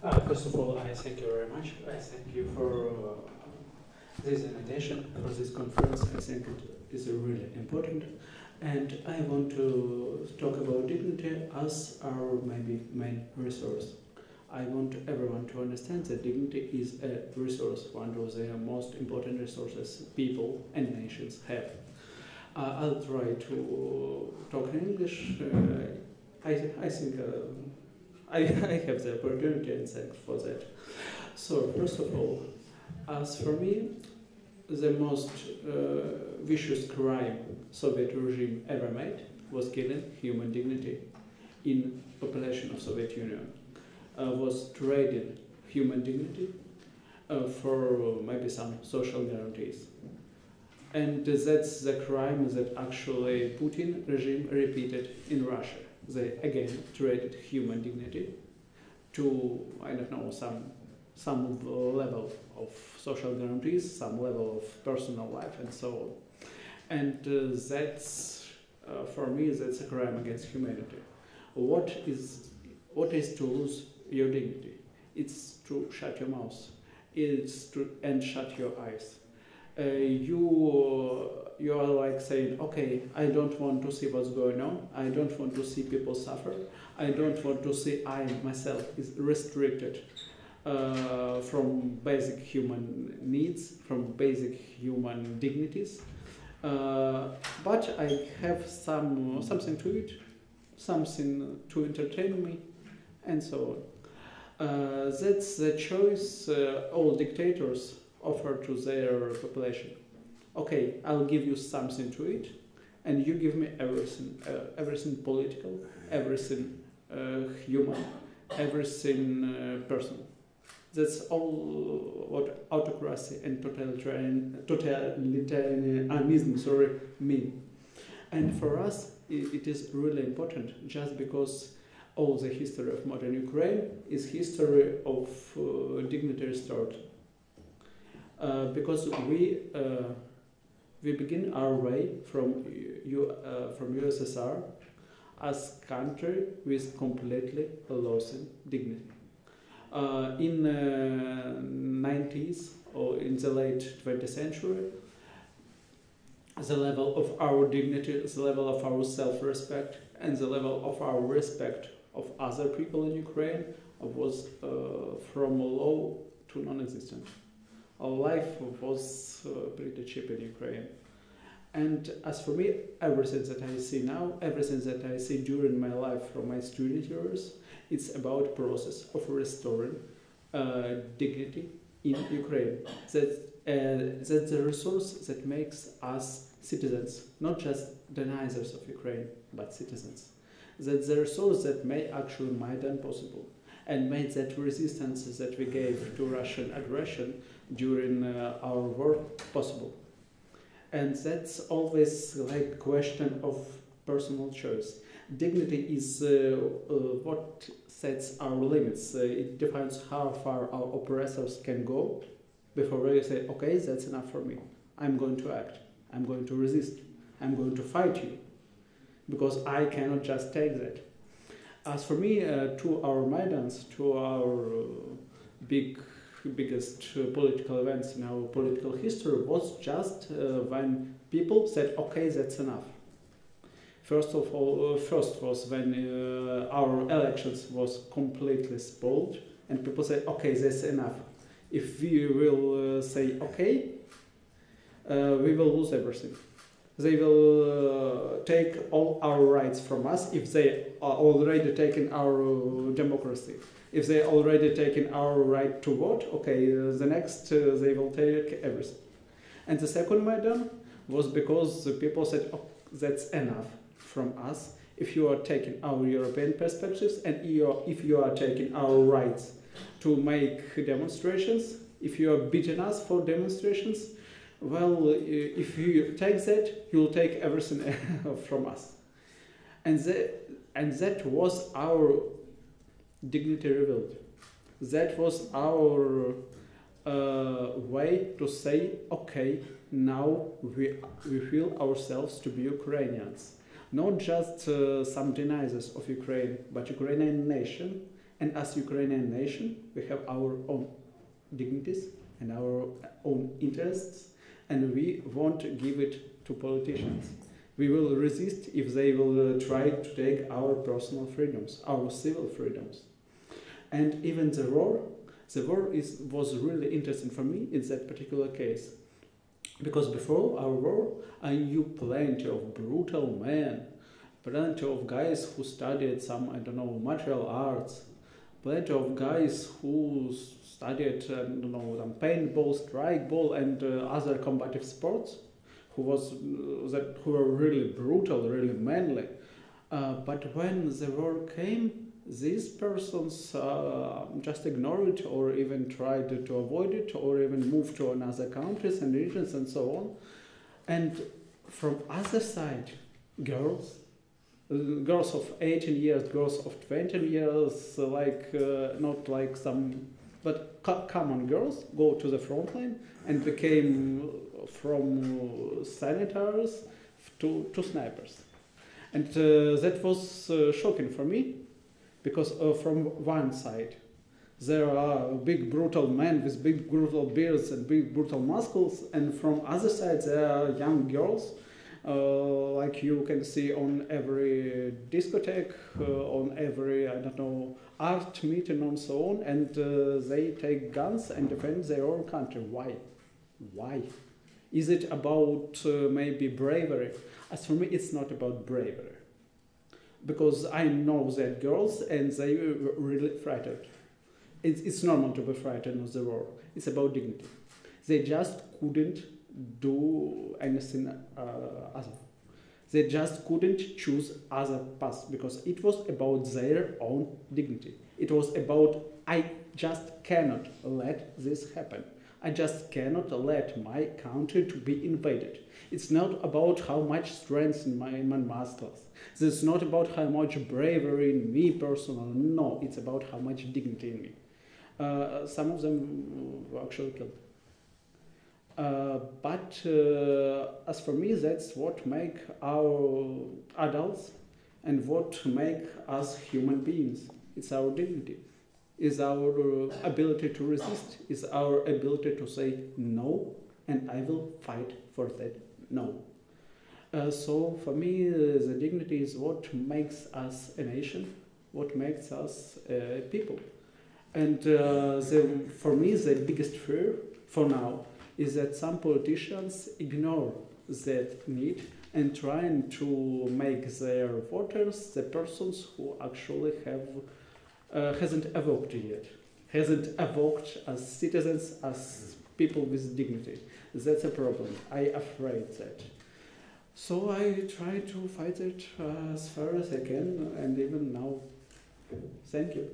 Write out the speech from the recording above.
First of all, I thank you very much. I thank you for this invitation for this conference. I think it is really important. And I want to talk about dignity as our maybe main resource. I want everyone to understand that dignity is a resource, one of the most important resources people and nations have. I'll try to talk in English. I think I have the opportunity and thanks for that. So, first of all, as for me, the most vicious crime Soviet regime ever made was killing human dignity in population of Soviet Union. Was trading human dignity for maybe some social guarantees. And that's the crime that actually Putin regime repeated in Russia. They again traded human dignity to, I don't know, some level of social guarantees, some level of personal life, and so on. And that's, for me, that's a crime against humanity. What is to lose your dignity? It's to shut your mouth. It's to and shut your eyes. You are like saying, okay, I don't want to see what's going on. I don't want to see people suffer. I don't want to see I myself is restricted from basic human needs, from basic human dignities. But I have something to eat, something to entertain me, and so on. That's the choice all dictators offer to their population. Okay, I'll give you something to eat, and you give me everything political, everything human, everything personal. That's all what autocracy and totalitarianism mean. And for us, it is really important, just because all the history of modern Ukraine is history of dignitary struggle. Because we begin our way from USSR as country with completely losing dignity. In the 90s or in the late 20th century, the level of our dignity, the level of our self-respect, and the level of our respect of other people in Ukraine was from low to non-existent. Our life was pretty cheap in Ukraine. And as for me, everything that I see now, everything that I see during my life from my student years, it's about process of restoring dignity in Ukraine. That's the resource that makes us citizens, not just deniers of Ukraine, but citizens. That's the resource that made actually Maidan possible and made that resistance that we gave to Russian aggression during our war possible. And that's always like a question of personal choice. Dignity is what sets our limits. It defines how far our oppressors can go before we say, okay, that's enough for me. I'm going to act. I'm going to resist. I'm going to fight you. Because I cannot just take that. As for me, to our Maidans, to our biggest political events in our political history was just when people said, okay, that's enough. First was when our elections was completely spoiled and people said, okay, that's enough. If we will say, okay, we will lose everything. They will take all our rights from us if they are already taken our democracy. If they already taken our right to vote, okay, the next they will take everything. And the second Maidan was because the people said, oh, that's enough from us. If you are taking our European perspectives and if you are taking our rights to make demonstrations, if you are beating us for demonstrations, well, if you take that, you will take everything from us. And that was our dignity revealed. That was our way to say, okay, now we feel ourselves to be Ukrainians. Not just some deniers of Ukraine, but Ukrainian nation And as Ukrainian nation, we have our own dignities and our own interests, and we won't give it to politicians. We will resist if they will try to take our personal freedoms, our civil freedoms. And even the war was really interesting for me in that particular case. Because before our war, I knew plenty of brutal men, plenty of guys who studied some, martial arts, plenty of guys who studied, paintball, strikeball, and other combative sports, who were really brutal, really manly. But when the war came, these persons just ignored it, or even tried to avoid it, or even moved to another countries and regions and so on. And from other side, girls of 18 years, girls of 20 years, not like some, but common girls, go to the front line and became from senators to snipers. And that was shocking for me, because from one side there are big brutal men with big brutal beards and big brutal muscles, and from other side there are young girls, like you can see on every discotheque, on every, art meeting and so on, and they take guns and defend their own country. Why? Why? Is it about maybe bravery? As for me, it's not about bravery. Because I know that girls, and they were really frightened. It's normal to be frightened of the war. It's about dignity. They just couldn't do anything other. They just couldn't choose other paths, because it was about their own dignity. It was about, I just cannot let this happen. I just cannot let my country to be invaded. It's not about how much strength in my muscles. This is not about how much bravery in me personally. No, it's about how much dignity in me. Some of them were actually killed. But as for me, that's what make our adults and what make us human beings. It's our dignity. Is our ability to resist, is our ability to say no, and I will fight for that no. So for me, the dignity is what makes us a nation, what makes us people. And for me, the biggest fear for now is that some politicians ignore that need and trying to make their voters the persons who actually hasn't evoked yet, hasn't evoked as citizens, as people with dignity. That's a problem. I'm afraid that. So I try to fight it as far as I can, and even now. Thank you.